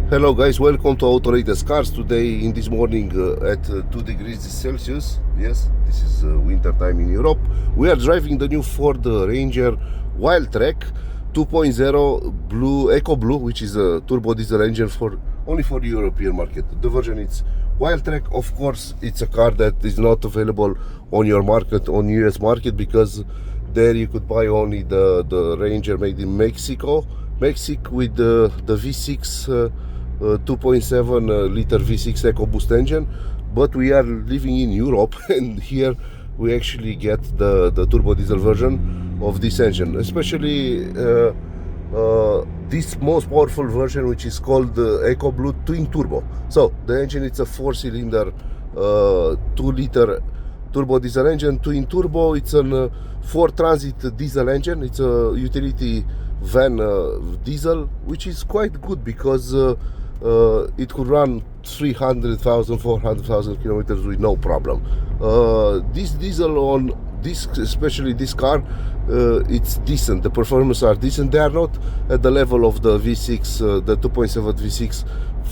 Hello guys, welcome to Autolatest cars. Today in this morning at 2 degrees Celsius. Yes, this is winter time in Europe. We are driving the new Ford Ranger Wildtrak 2.0 blue EcoBlue, which is a turbo diesel engine only for the European market. The version is Wildtrak. Of course, it's a car that is not available on your market, on US market, because there you could buy only the Ranger made in Mexico with the V6 2.7 liter V6 EcoBoost engine. But we are living in Europe and here we actually get the turbo diesel version of this engine, especially this most powerful version, which is called the EcoBlue twin turbo. So the engine, it's a 4-cylinder 2-liter turbo diesel engine, twin turbo. It's a 4-transit diesel engine. It's a utility van diesel, which is quite good because it could run 300,000, 400,000 kilometers with no problem. This diesel on this, especially this car, it's decent. The performance are decent. They are not at the level of the V6, the 2.7 V6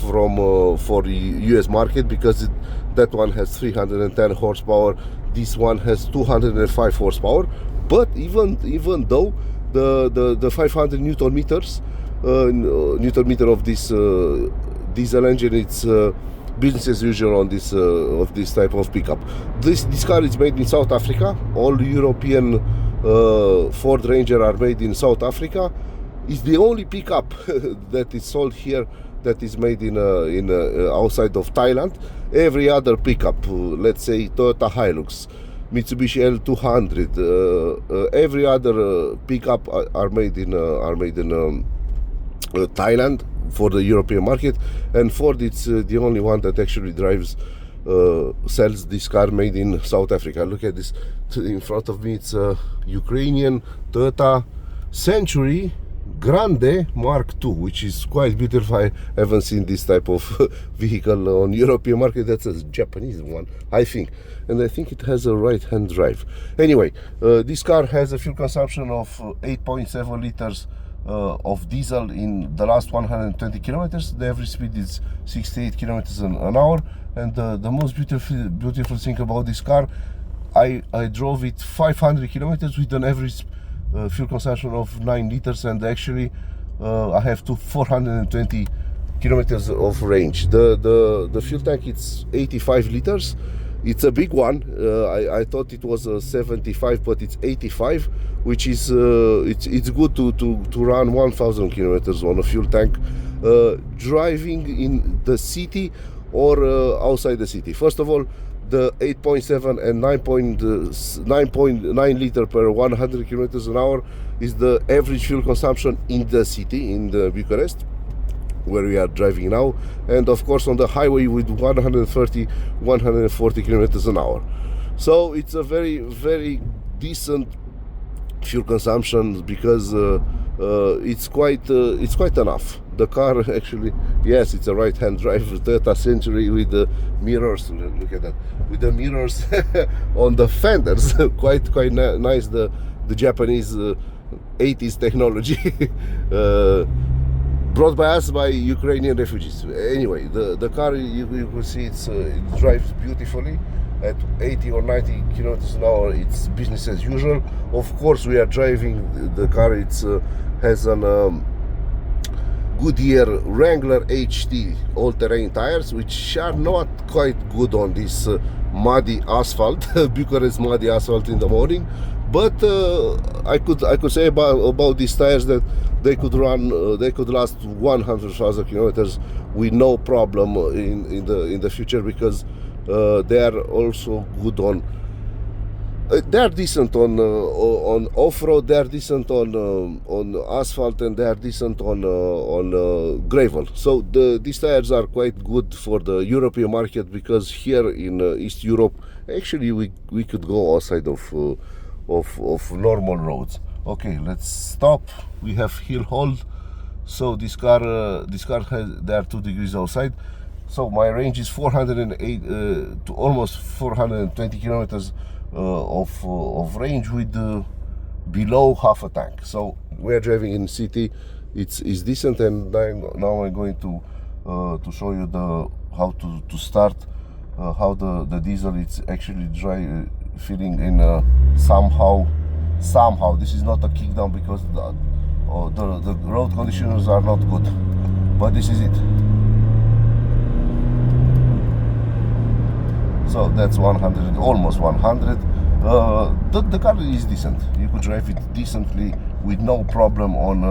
from for the US market, because that one has 310 horsepower. This one has 205 horsepower. But even though the 500 Newton meters of this diesel engine, it's business as usual on this of this type of pickup. This car is made in South Africa. All European Ford Ranger are made in South Africa. It's the only pickup that is sold here that is made in outside of Thailand. Every other pickup, let's say Toyota Hilux, Mitsubishi L200, every other pickup are made in Thailand for the European market, and Ford, it's the only one that actually sells this car made in South Africa. Look at this in front of me. It's a Ukrainian Toyota Century Grande Mark II, which is quite beautiful. I haven't seen this type of vehicle on European market. That's a Japanese one, I think, and I think it has a right-hand drive. Anyway, this car has a fuel consumption of 8.7 liters of diesel in the last 120 kilometers. The average speed is 68 kilometers an hour. And the most beautiful thing about this car, I drove it 500 kilometers with an average fuel consumption of 9 liters, and actually I have 420 kilometers of range. The fuel tank, it's 85 liters. It's a big one. I thought it was 75, but it's 85, which is it's good to run 1,000 kilometers on a fuel tank, driving in the city or outside the city. First of all, the 8.7 and 9.9 liter per 100 kilometers an hour is the average fuel consumption in the city, in the Bucharest, where we are driving now, and of course on the highway with 140 kilometers an hour. So it's a very, very decent fuel consumption, because it's quite enough. The car actually, yes, it's a right-hand drive Toyota Century with the mirrors. Look at that, with the mirrors on the fenders. quite nice. The Japanese 80s technology. Brought by us by Ukrainian refugees. Anyway, the car, you can see it drives beautifully at 80 or 90 kilometers an hour. It's business as usual. Of course, we are driving the car. It's has an Goodyear Wrangler HT all-terrain tires, which are not quite good on this muddy asphalt, Bucharest muddy asphalt in the morning. But I could say about these tires that they could last 100,000 kilometers with no problem in the future, because they are also good on. They are decent on off-road. They are decent on asphalt, and they are decent on gravel. So these tires are quite good for the European market, because here in East Europe, actually we could go outside of normal roads. Okay, let's stop. We have hill hold. So this car has, there are 2 degrees outside. So my range is 408 to almost 420 kilometers of range with below half a tank. So we're driving in city. It's decent, and now I'm going to to show you how to start, how the diesel is actually feeling in somehow. This is not a kickdown because the road conditions are not good, but this is it. So that's 100, almost 100. The car is decent. You could drive it decently with no problem on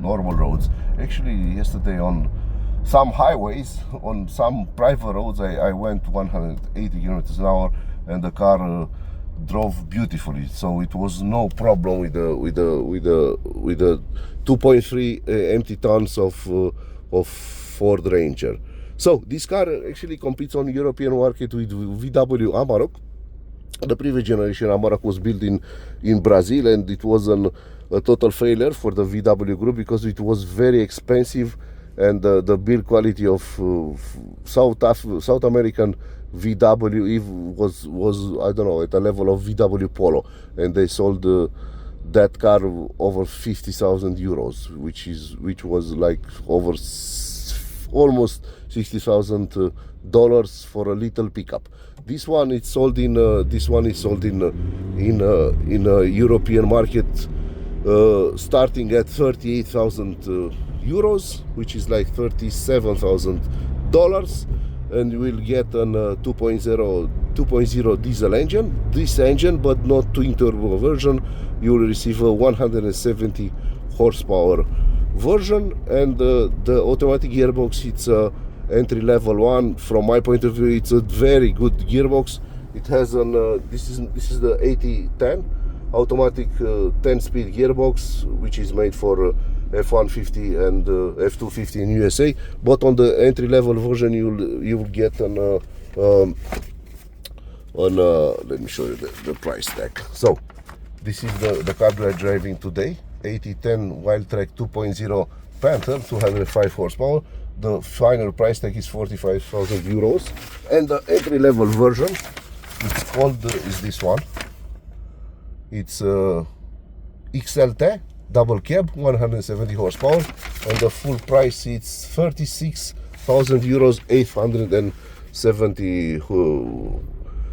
normal roads. Actually, yesterday on some highways, on some private roads, I went 180 kilometers an hour, and the car drove beautifully. So it was no problem with the 2.3 empty tons of Ford Ranger. So this car actually competes on the European market with VW Amarok. The previous generation Amarok was built in Brazil, and it was a total failure for the VW group because it was very expensive, and the build quality of South American VW was I don't know, at the level of VW Polo, and they sold that car over 50,000 euros, which was like over almost $60,000 for a little pickup. This one is sold in a European market starting at 38,000 euros, which is like $37,000, and you will get an 2.0 diesel engine. This engine, but not twin turbo version. You will receive a 170 horsepower version, and the automatic gearbox, it's a entry level one. From my point of view, it's a very good gearbox. It has an this is the AT10 automatic 10-speed gearbox, which is made for F-150 and F-250 in USA. But on the entry level version, you will get an let me show you the price tag. So this is the car we are driving today, AT10 Wildtrak 2.0 Panther, 205 horsepower. The final price tag is 45,000 euros, and the entry level version, it's called is this one. It's XLT double cab, 170 horsepower, and the full price is 36,000 euros, 870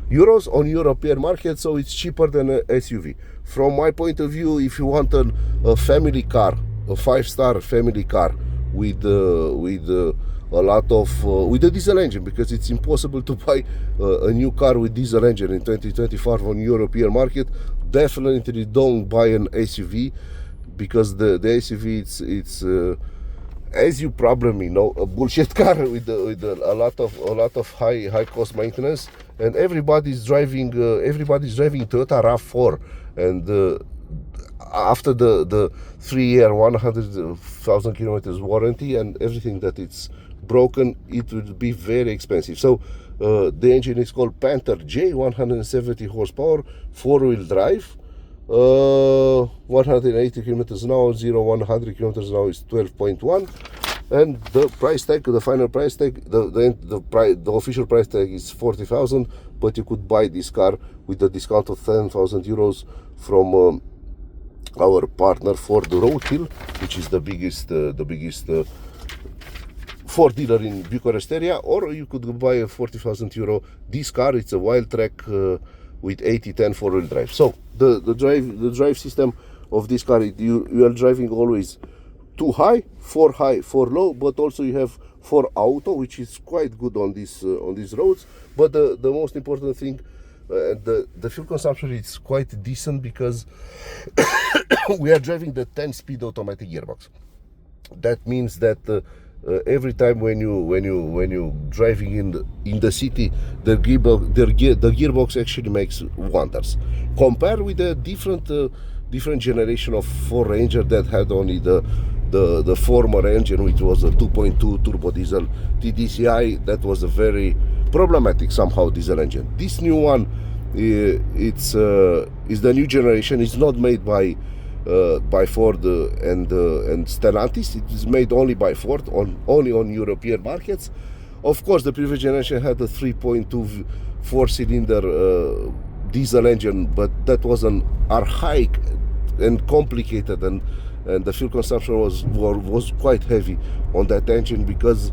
euros on European market. So it's cheaper than a SUV. From my point of view, if you want a family car, a 5-star family car with a lot of with a diesel engine, because it's impossible to buy a new car with diesel engine in 2025 on European market, definitely don't buy an SUV, because the SUV it's as you probably know, a bullshit car with a lot of high cost maintenance, and everybody's driving Toyota RAV4, and after the 3-year 100,000 kilometers warranty and everything that it's broken, it will be very expensive. So the engine is called Panther J, 170 horsepower, 4-wheel drive, 180 kilometers an hour, 0-100 kilometers an hour is 12.1, and the price tag, the final price tag, the official price tag is 40,000, but you could buy this car with a discount of 10,000 euros from our partner Ford Roadhill, which is the biggest Ford dealer in Bucharest area. Or you could buy a 40,000 euro this car. It's a Wildtrak with AT10 4-wheel drive. So the drive system of this car, you are driving always 2 high, 4 high, 4 low, but also you have 4 auto, which is quite good on these roads. But the most important thing, the fuel consumption is quite decent, because we are driving the 10-speed automatic gearbox. That means that every time when you driving in the city, the gearbox actually makes wonders. Compared with the different generation of Ford Ranger that had only the former engine, which was a 2.2 turbo diesel TDCi, that was a very problematic somehow diesel engine. This new one, is the new generation. It's not made by Ford and Stellantis. It is made only by Ford, only on European markets. Of course, the previous generation had a 3.2 4-cylinder diesel engine, but that was an archaic and complicated and the fuel consumption was quite heavy on that engine, because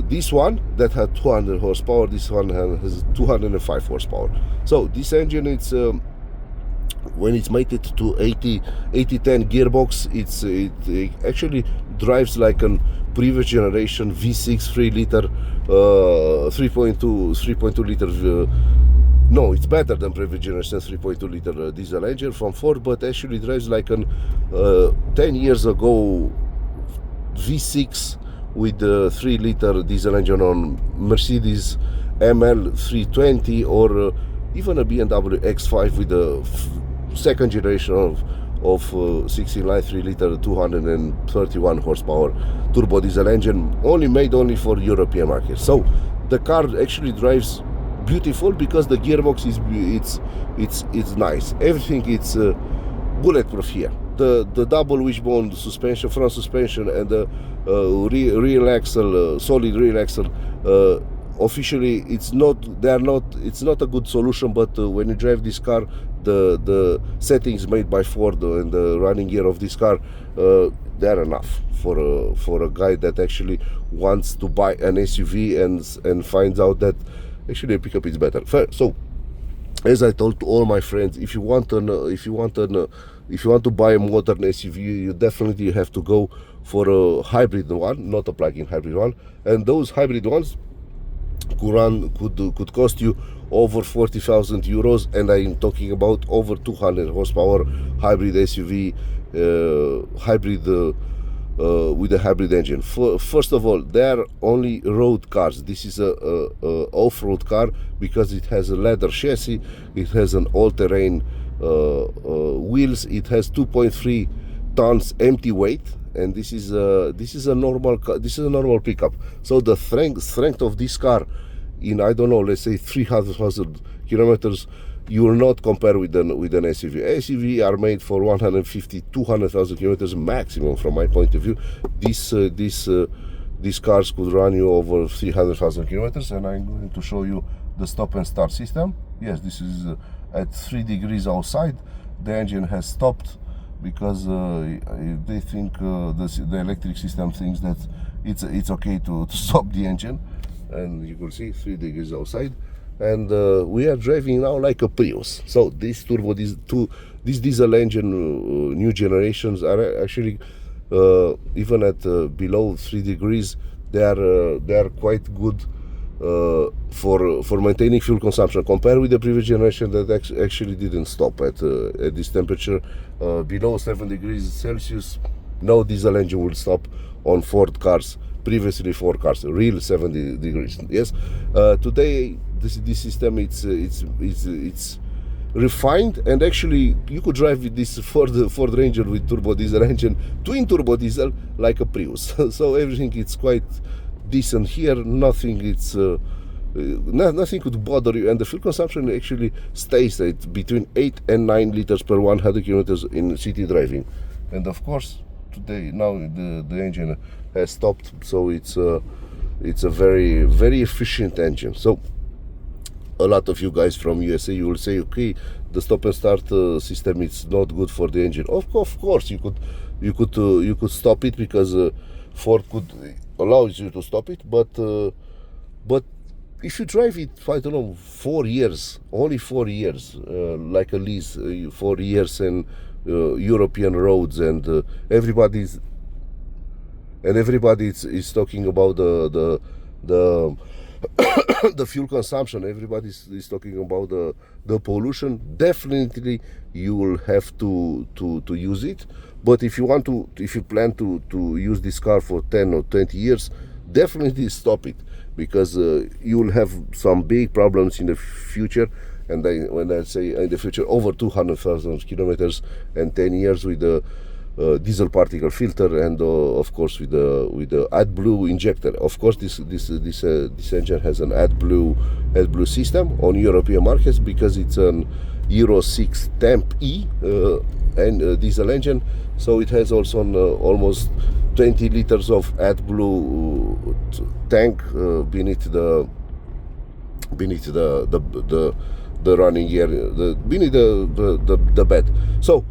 this one that had 200 horsepower, this one has 205 horsepower. So this engine, it's when it's mated to AT10 gearbox, it actually drives like a previous generation V6 3 liter 3.2 liter no, it's better than previous generation 3.2 liter diesel engine from Ford, but actually drives like an 10 years ago V6 with the 3 liter diesel engine on Mercedes ML 320, or even a BMW X5 with the second generation of 16 line 3 liter 231 horsepower turbo diesel engine, made only for European market. So the car actually drives beautiful, because the gearbox it's nice. Everything it's bulletproof here. The double wishbone suspension, front suspension, and the rear axle, solid rear axle. Officially, it's not a good solution, but when you drive this car, the settings made by Ford and the running gear of this car, they're enough for a guy that actually wants to buy an SUV and finds out that actually a pickup is better. So, as I told to all my friends, if you want to buy a modern SUV, you definitely have to go for a hybrid one, not a plug-in hybrid one. And those hybrid ones could cost you over 40,000 euros, and I'm talking about over 200 horsepower hybrid SUV, with a hybrid engine. First of all, they are only road cars. This is a off-road car, because it has a leather chassis, it has an all-terrain wheels, it has 2.3 tons empty weight, and this is a normal pickup. So the strength of this car in, I don't know, let's say 300,000 kilometers, you will not compare with an SUV. SUV are made for 150, 200,000 kilometers maximum, from my point of view. These cars could run you over 300,000 kilometers, and I'm going to show you the stop and start system. Yes, this is at 3 degrees outside. The engine has stopped because they think the electric system thinks that it's okay to stop the engine, and you can see 3 degrees outside. And we are driving now like a Prius. So this diesel engine new generations are actually even at below 3 degrees, they are quite good for maintaining fuel consumption, compared with the previous generation that actually didn't stop at this temperature. Below 7 degrees Celsius, no diesel engine will stop on Ford cars. Previously, Ford cars, real 70 degrees. Yes, today this system it's refined, and actually you could drive with this Ford Ranger with turbo diesel engine, twin turbo diesel, like a Prius. So everything it's quite decent here. Nothing could bother you, and the fuel consumption actually stays at between 8 and 9 liters per 100 kilometers in city driving. And of course, today now the engine has stopped, so it's a very, very efficient engine. So a lot of you guys from USA, you will say, okay, the stop and start system is not good for the engine. Of course, you could stop it, because Ford could allow you to stop it, but if you drive it, I don't know, 4 years, only 4 years, like a lease, 4 years, and European roads, and everybody is talking about the the fuel consumption. Everybody is talking about the pollution. Definitely you will have to use it. But if you plan to use this car for 10 or 20 years, definitely stop it, because you will have some big problems in the future. And when I say in the future, over 200,000 kilometers and 10 years with the diesel particle filter, and of course with the AdBlue injector. Of course, this engine has an AdBlue system on European markets, because it's an Euro 6 Temp E and diesel engine. So it has also almost 20 liters of AdBlue tank beneath the running gear, beneath the bed. So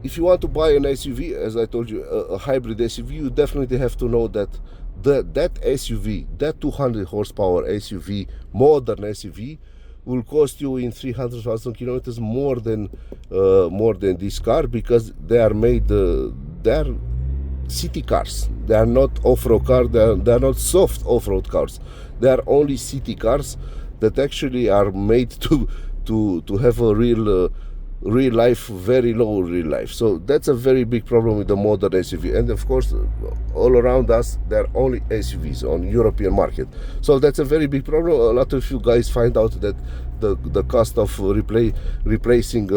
if you want to buy an SUV, as I told you, a hybrid SUV, you definitely have to know that that SUV, that 200 horsepower SUV, modern SUV, will cost you in 300,000 kilometers more than this car, because they are made, they're city cars. They are not off-road cars. They are not soft off-road cars. They are only city cars that actually are made to have a real life, very low real life. So that's a very big problem with the modern SUV. And of course, all around us, there are only SUVs on European market. So that's a very big problem. A lot of you guys find out that the cost of replacing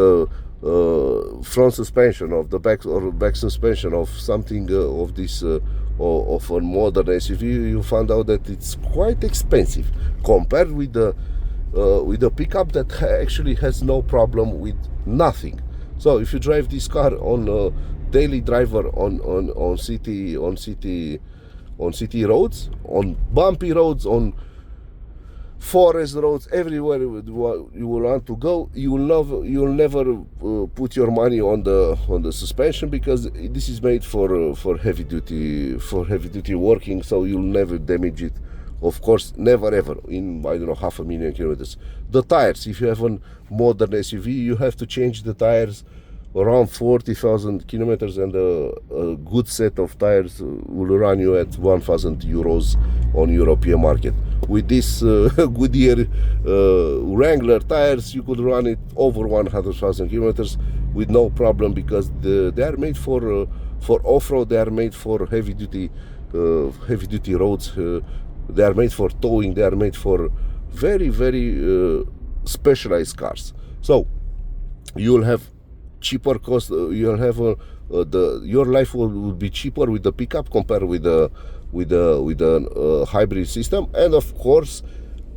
front suspension of the back, or back suspension of something of this of a modern SUV, you find out that it's quite expensive compared with the pickup that actually has no problem with nothing. So if you drive this car on a daily driver on city roads, on bumpy roads, on forest roads, everywhere you will want to go, you will never put your money on the suspension, because this is made for heavy duty working. So you'll never damage it. Of course, never ever in, I don't know, 500,000 kilometers. The tires, if you have a modern SUV, you have to change the tires around 40,000 kilometers, and a good set of tires will run you at 1,000 euros on European market. With this Goodyear Wrangler tires, you could run it over 100,000 kilometers with no problem, because they are made for off-road. They are made for heavy duty roads. They are made for towing. They are made for very, very specialized cars. So you will have cheaper cost. You'll have your life will be cheaper with the pickup compared with the hybrid system. And of course,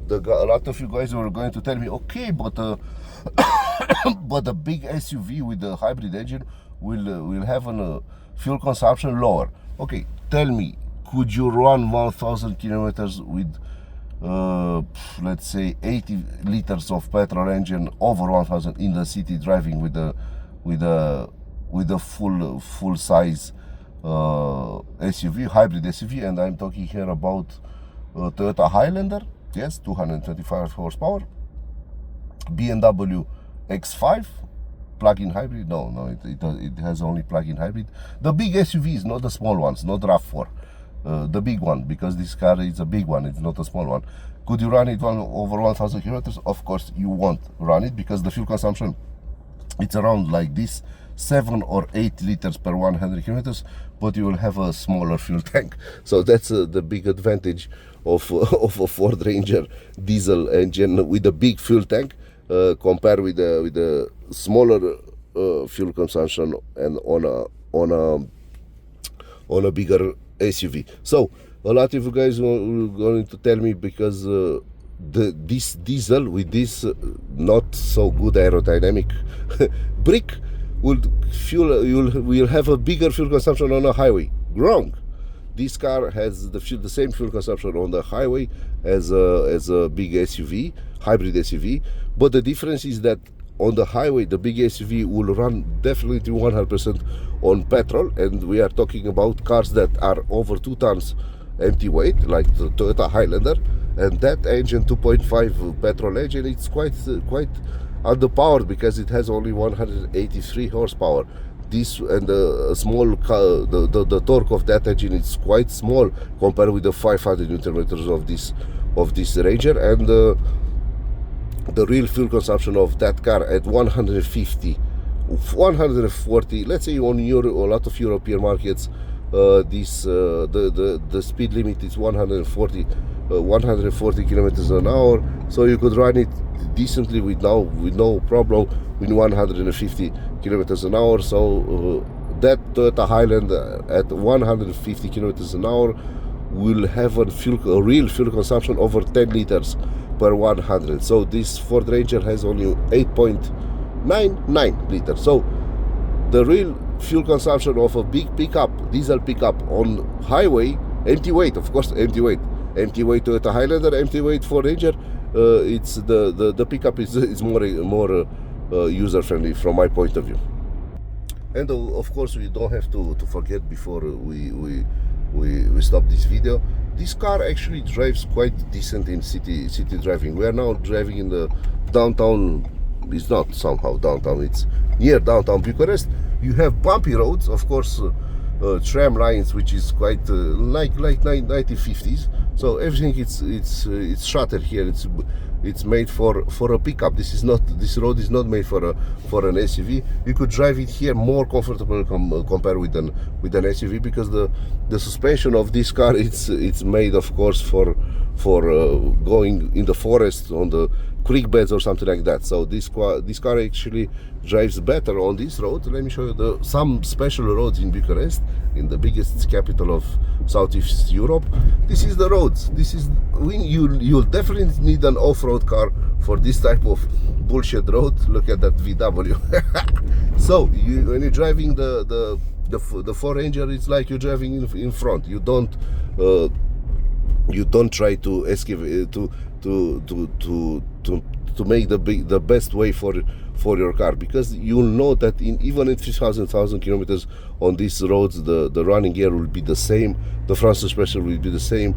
a lot of you guys are going to tell me, okay, but but the big SUV with the hybrid engine will have a fuel consumption lower. Okay, tell me, could you run 1,000 kilometers with let's say 80 liters of petrol engine over 1,000 in the city, driving with a full size SUV, hybrid SUV? And I'm talking here about Toyota Highlander, yes, 225 horsepower, BMW X5 plug-in hybrid. No, it has only plug-in hybrid. The big SUVs, not the small ones, not RAV4. The big one, because this car is a big one, it's not a small one. Could you run it over 1,000 kilometers? Of course you won't run it, because the fuel consumption, it's around like this, 7 or 8 liters per 100 kilometers, but you will have a smaller fuel tank. So that's the big advantage of a Ford Ranger diesel engine with a big fuel tank, compared with the smaller fuel consumption and on a bigger SUV. So a lot of you guys are going to tell me, because this diesel with this not so good aerodynamic brick will have a bigger fuel consumption on a highway. Wrong. This car has the same fuel consumption on the highway as a big SUV, hybrid SUV, but the difference is that on the highway, the big SUV will run definitely 100% on petrol, and we are talking about cars that are over 2 tons empty weight, like the Toyota Highlander, and that engine, 2.5 petrol engine, it's quite underpowered, because it has only 183 horsepower. This and the torque of that engine is quite small compared with the 500 Newton meters of this Ranger, and the real fuel consumption of that car at 150, 140, let's say on a lot of European markets, the speed limit is 140 kilometers an hour. So you could run it decently with no problem with 150 kilometers an hour. So that Toyota Highlander at 150 kilometers an hour will have a real fuel consumption over 10 liters per 100. So this Ford Ranger has only 8.99 liters. So the real fuel consumption of a big pickup, diesel pickup on highway, empty weight, of course, empty weight Toyota Highlander, empty weight Ford Ranger, it's the pickup is more user friendly from my point of view. And of course, we don't have to forget before we stop this video. This car actually drives quite decent in city driving. We are now driving in the downtown. It's not somehow downtown. It's near downtown Bucharest. You have bumpy roads, of course, tram lines, which is quite like 1950s. So everything it's shorter here. It's made for a pickup. This road is not made for an SUV. You could drive it here more comfortable compared with an SUV, because the suspension of this car it's made, of course, for going in the forest on the creek beds or something like that. So this car actually drives better on this road. Let me show you some special roads in Bucharest, in the biggest capital of Southeast Europe. This is the roads. This is when you'll definitely need an off-road car for this type of bullshit road. Look at that VW. So when you're driving the 4Ranger, it's like you're driving in front. You don't try to escape to make the best way for your car, because you'll know that even in 3,000 kilometers on these roads, the running gear will be the same, the front suspension will be the same,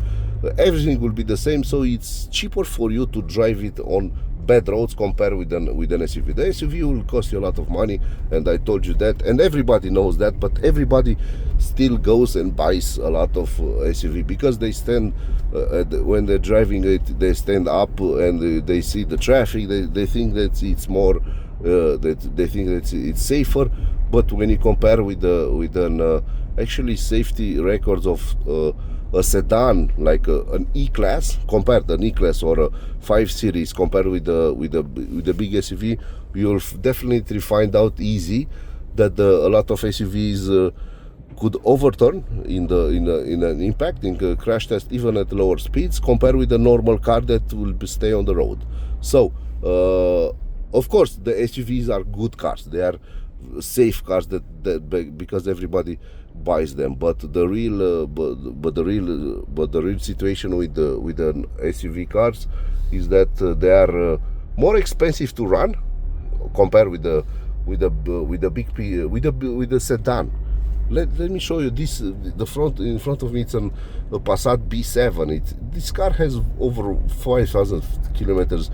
everything will be the same. So it's cheaper for you to drive it on bad roads compared with an SUV. The SUV will cost you a lot of money, and I told you that, and everybody knows that, but everybody still goes and buys a lot of SUV because they stand when they're driving it, they stand up and they see the traffic. They think that it's more they think that it's safer. But when you compare with an actually safety records of a sedan like an E-Class, compared an E-Class or a 5 Series compared with the big SUV, you'll definitely find out easy that a lot of SUVs could overturn in an impact, in a crash test, even at lower speeds, compared with a normal car that will stay on the road. So of course the SUVs are good cars, they are safe cars that because everybody buys them, but the real situation with an SUV cars is that they are more expensive to run compared with the sedan. Let me show you this. In front of me, it's a Passat B7. This car has over 500,000 kilometers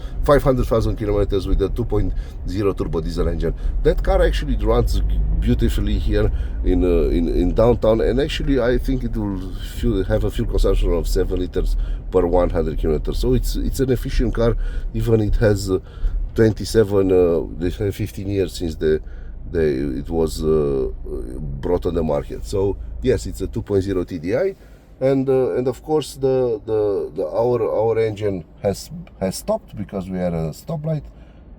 with a 2.0 turbo diesel engine. That car actually runs beautifully here in downtown, and actually I think it will have a fuel consumption of 7 liters per 100 kilometers. So it's an efficient car, even it has 15 years since it was brought on the market. So yes, it's a 2.0 TDI, and of course our engine has stopped because we are at a stoplight.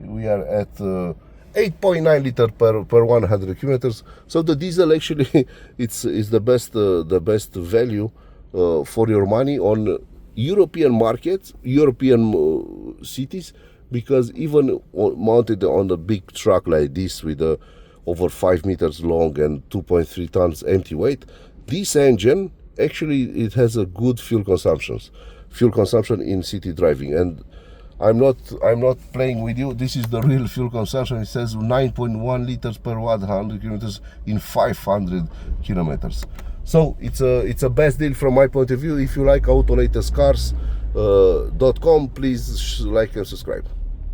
We are at 8.9 liter per 100 kilometers. So the diesel actually is the best value for your money on European markets, European cities, because even mounted on a big truck like this with over 5 meters long and 2.3 tons empty weight, this engine actually it has a good fuel consumption in city driving. And I'm not playing with you. This is the real fuel consumption. It says 9.1 liters per 100 kilometers in 500 kilometers. So it's a best deal from my point of view. If you like Autolatest cars.com, please like and subscribe.